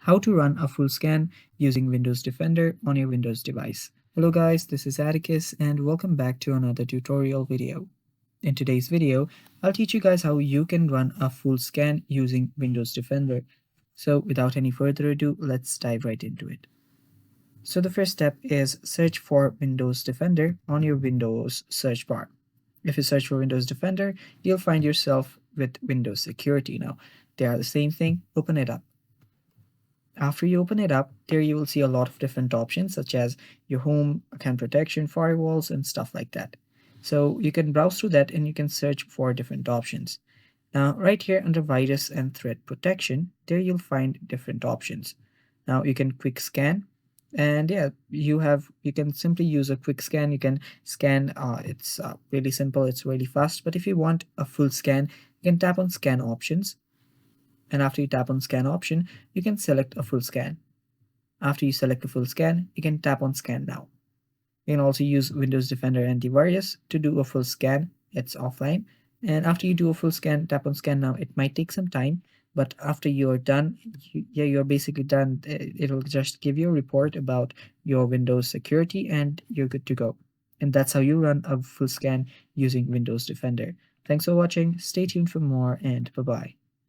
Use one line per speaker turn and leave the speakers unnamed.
How to run a full scan using Windows Defender on your Windows device. Hello guys, this is Atticus and welcome back to another tutorial video. In today's video, I'll teach you guys how you can run a full scan using Windows Defender. So without any further ado, let's dive right into it. So the first step is search for Windows Defender on your Windows search bar. If you search for Windows Defender, you'll find yourself with Windows Security. Now, they are the same thing. Open it up. After you open it up, there you will see a lot of different options such as your home, account protection, firewalls, and stuff like that. So you can browse through that and you can search for different options. Now, right here under virus and threat protection, there you'll find different options. Now you can quick scan, and yeah, you can simply use a quick scan. You can scan. It's really simple. It's really fast. But if you want a full scan, you can tap on scan options, and after you tap on scan option, you can select a full scan. After you select a full scan, you can tap on scan now. You can also use Windows Defender Antivirus to do a full scan. It's offline. And after you do a full scan, tap on scan now. It might take some time, but after you're done, you're basically done. It'll just give you a report about your Windows security and you're good to go. And that's how you run a full scan using Windows Defender. Thanks for watching. Stay tuned for more and bye-bye.